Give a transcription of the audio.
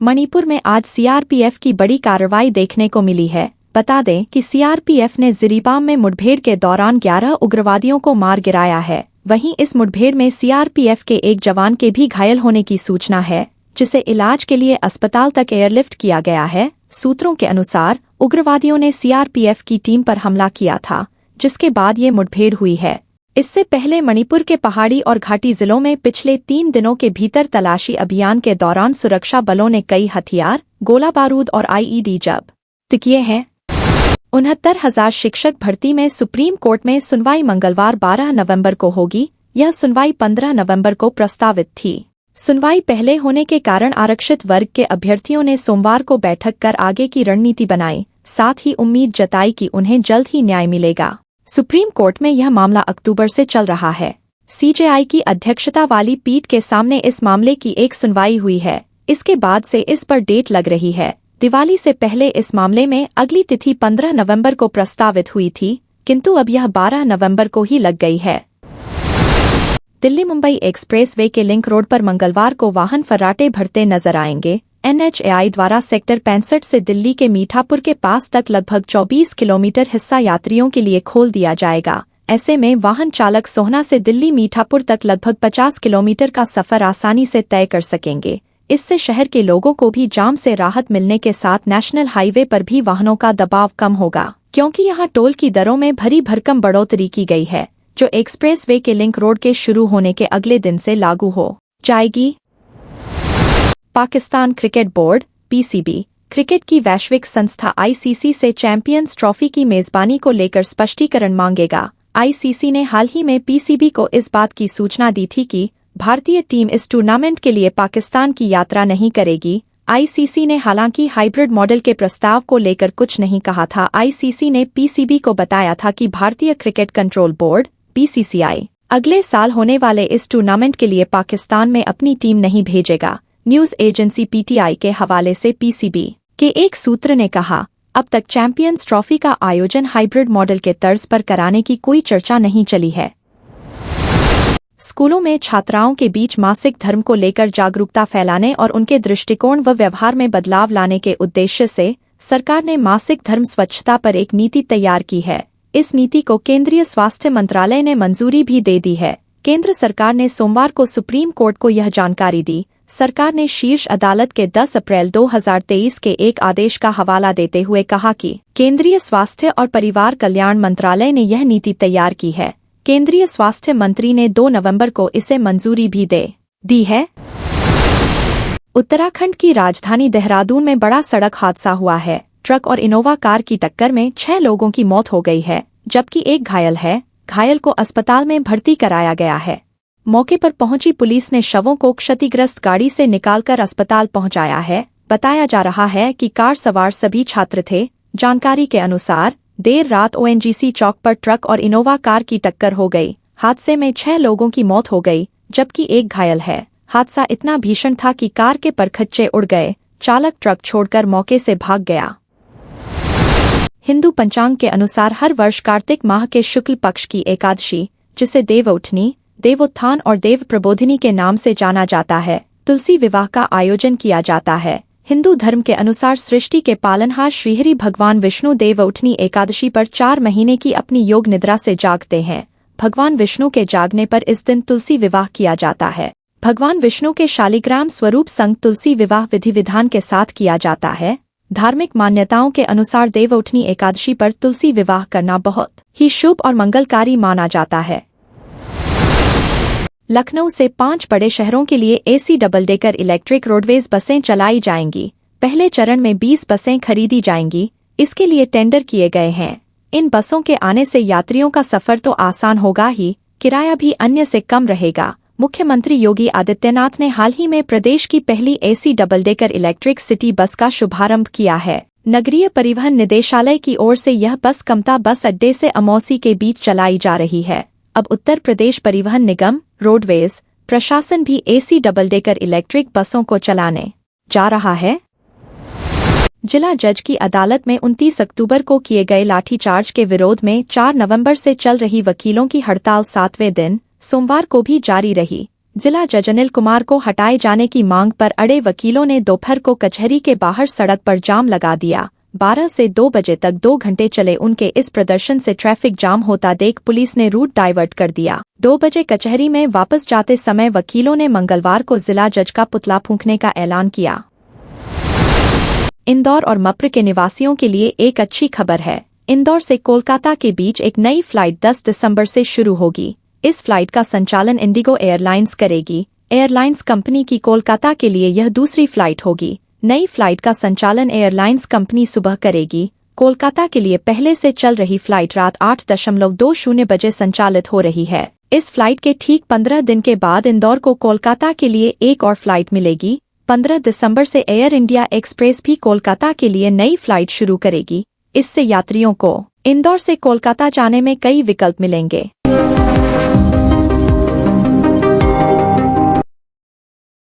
मणिपुर में आज सीआरपीएफ की बड़ी कार्रवाई देखने को मिली है। बता दें कि सीआरपीएफ ने जिरीबाम में मुठभेड़ के दौरान 11 उग्रवादियों को मार गिराया है। वहीं इस मुठभेड़ में सीआरपीएफ के एक जवान के भी घायल होने की सूचना है, जिसे इलाज के लिए अस्पताल तक एयरलिफ्ट किया गया है। सूत्रों के अनुसार उग्रवादियों ने सीआरपीएफ की टीम पर हमला किया था, जिसके बाद ये मुठभेड़ हुई है। इससे पहले मणिपुर के पहाड़ी और घाटी जिलों में पिछले 3 दिनों के भीतर तलाशी अभियान के दौरान सुरक्षा बलों ने कई हथियार, गोला बारूद और आईईडी जब्त किए हैं। 69,000 शिक्षक भर्ती में सुप्रीम कोर्ट में सुनवाई मंगलवार 12 नवंबर को होगी। यह सुनवाई 15 नवंबर को प्रस्तावित थी। सुनवाई पहले होने के कारण आरक्षित वर्ग के अभ्यर्थियों ने सोमवार को बैठक कर आगे की रणनीति बनाई, साथ ही उम्मीद जताई कि उन्हें जल्द ही न्याय मिलेगा। सुप्रीम कोर्ट में यह मामला अक्टूबर से चल रहा है। सीजेआई की अध्यक्षता वाली पीठ के सामने इस मामले की एक सुनवाई हुई है। इसके बाद से इस पर डेट लग रही है। दिवाली से पहले इस मामले में अगली तिथि 15 नवंबर को प्रस्तावित हुई थी, किंतु अब यह 12 नवंबर को ही लग गई है। दिल्ली मुंबई एक्सप्रेसवे के लिंक रोड पर मंगलवार को वाहन फर्राटे भरते नजर आएंगे। एनएचएआई द्वारा सेक्टर 65 से दिल्ली के मीठापुर के पास तक लगभग 24 किलोमीटर हिस्सा यात्रियों के लिए खोल दिया जाएगा। ऐसे में वाहन चालक सोहना से दिल्ली मीठापुर तक लगभग 50 किलोमीटर का सफर आसानी से तय कर सकेंगे। इससे शहर के लोगों को भी जाम से राहत मिलने के साथ नेशनल हाईवे पर भी वाहनों का दबाव कम होगा, क्योंकि यहां टोल की दरों में भरी भरकम बढ़ोतरी की गई है, जो एक्सप्रेसवे के लिंक रोड के शुरू होने के अगले दिन से लागू हो जाएगी। Pakistan cricket board (PCB) cricket की वैश्विक संस्था आईसीसी से चैंपियंस ट्रॉफी की मेजबानी को लेकर स्पष्टीकरण मांगेगा। आईसीसी ने हाल ही में पीसीबी को इस बात की सूचना दी थी कि भारतीय टीम इस टूर्नामेंट के लिए पाकिस्तान की यात्रा नहीं करेगी। आईसीसी ने हालांकि हाइब्रिड मॉडल के प्रस्ताव को लेकर कुछ नहीं कहा था। आईसीसी ने पीसीबी को बताया था कि भारतीय क्रिकेट कंट्रोल बोर्ड (बीसीसीआई) अगले साल होने वाले इस टूर्नामेंट के लिए पाकिस्तान में अपनी टीम नहीं भेजेगा। न्यूज एजेंसी पीटीआई के हवाले से पीसीबी के एक सूत्र ने कहा, अब तक चैंपियंस ट्रॉफी का आयोजन हाइब्रिड मॉडल के तर्ज पर कराने की कोई चर्चा नहीं चली है। स्कूलों में छात्राओं के बीच मासिक धर्म को लेकर जागरूकता फैलाने और उनके दृष्टिकोण व व्यवहार में बदलाव लाने के उद्देश्य से सरकार ने मासिक धर्म स्वच्छता पर एक नीति तैयार की है। इस नीति को केंद्रीय स्वास्थ्य मंत्रालय ने मंजूरी भी दे दी है। केंद्र सरकार ने सोमवार को सुप्रीम कोर्ट को यह जानकारी दी। सरकार ने शीर्ष अदालत के 10 अप्रैल 2023 के एक आदेश का हवाला देते हुए कहा कि केंद्रीय स्वास्थ्य और परिवार कल्याण मंत्रालय ने यह नीति तैयार की है। केंद्रीय स्वास्थ्य मंत्री ने 2 नवंबर को इसे मंजूरी भी दे दी है। उत्तराखंड की राजधानी देहरादून में बड़ा सड़क हादसा हुआ है। ट्रक और इनोवा कार की टक्कर में 6 लोगों की मौत हो गई है, जबकि एक घायल है। घायल को अस्पताल में भर्ती कराया गया है। मौके पर पहुंची पुलिस ने शवों को क्षतिग्रस्त गाड़ी से निकालकर अस्पताल पहुंचाया है। बताया जा रहा है कि कार सवार सभी छात्र थे। जानकारी के अनुसार देर रात ओएनजीसी चौक पर ट्रक और इनोवा कार की टक्कर हो गई। हादसे में 6 लोगों की मौत हो गई, जबकि एक घायल है। हादसा इतना भीषण था कि कार के परखच्चे उड़ गए। चालक ट्रक छोड़कर मौके से भाग गया। हिंदू पंचांग के अनुसार हर वर्ष कार्तिक माह के शुक्ल पक्ष की एकादशी, जिसे देवउठनी, देवोत्थान और देव प्रबोधिनी के नाम से जाना जाता है, तुलसी विवाह का आयोजन किया जाता है। हिंदू धर्म के अनुसार सृष्टि के पालनहार श्रीहरि भगवान विष्णु देवउठनी एकादशी पर 4 महीने की अपनी योग निद्रा से जागते हैं। भगवान विष्णु के जागने पर इस दिन तुलसी विवाह किया जाता है। भगवान विष्णु के शालिग्राम स्वरूप संग तुलसी विवाह विधि विधान के साथ किया जाता है। धार्मिक मान्यताओं के अनुसार देवउठनी एकादशी पर तुलसी विवाह करना बहुत ही शुभ और मंगलकारी माना जाता है। लखनऊ से 5 बड़े शहरों के लिए AC double decker electric roadways बसें चलाई जाएंगी। पहले चरण में 20 बसें खरीदी जाएंगी। इसके लिए टेंडर किए गए हैं। इन बसों के आने से यात्रियों का सफर तो आसान होगा ही, किराया भी अन्य से कम रहेगा। मुख्यमंत्री योगी आदित्यनाथ ने हाल ही में प्रदेश की पहली AC double decker electric city bus का शुभारंभ किया है। नगरीय परिवहन निदेशालय की ओर से यह बस कमता बस अड्डे से अमौसी के बीच चलाई जा रही है। अब उत्तर प्रदेश परिवहन निगम, रोडवेज प्रशासन भी एसी डबल डेकर इलेक्ट्रिक बसों को चलाने जा रहा है। जिला जज की अदालत में 29 अक्टूबर को किए गए लाठीचार्ज के विरोध में 4 नवंबर से चल रही वकीलों की हड़ताल 7वें दिन सोमवार को भी जारी रही। जिला जज अनिल कुमार को हटाए जाने की मांग पर अड़े वकीलों ने दोपहर को कचहरी के बाहर सड़क पर जाम लगा दिया। 12 से 2 बजे तक 2 घंटे चले उनके इस प्रदर्शन से ट्रैफिक जाम होता देख पुलिस ने रूट डाइवर्ट कर दिया। 2 बजे कचहरी में वापस जाते समय वकीलों ने मंगलवार को जिला जज का पुतला फूंकने का ऐलान किया। इंदौर और मप्र के निवासियों के लिए एक अच्छी खबर है। इंदौर से कोलकाता के बीच एक नई फ्लाइट 10 दिसंबर से शुरू होगी। इस फ्लाइट का संचालन इंडिगो एयरलाइंस करेगी। एयरलाइंस कंपनी की कोलकाता के लिए यह दूसरी फ्लाइट होगी। नई फ्लाइट का संचालन एयरलाइंस कंपनी सुबह करेगी। कोलकाता के लिए पहले से चल रही फ्लाइट रात 8:20 बजे संचालित हो रही है। इस फ्लाइट के ठीक 15 दिन के बाद इंदौर को कोलकाता के लिए एक और फ्लाइट मिलेगी। 15 दिसंबर से एयर इंडिया एक्सप्रेस भी कोलकाता के लिए नई फ्लाइट शुरू करेगी। इससे यात्रियों को इंदौर से कोलकाता जाने में कई विकल्प मिलेंगे।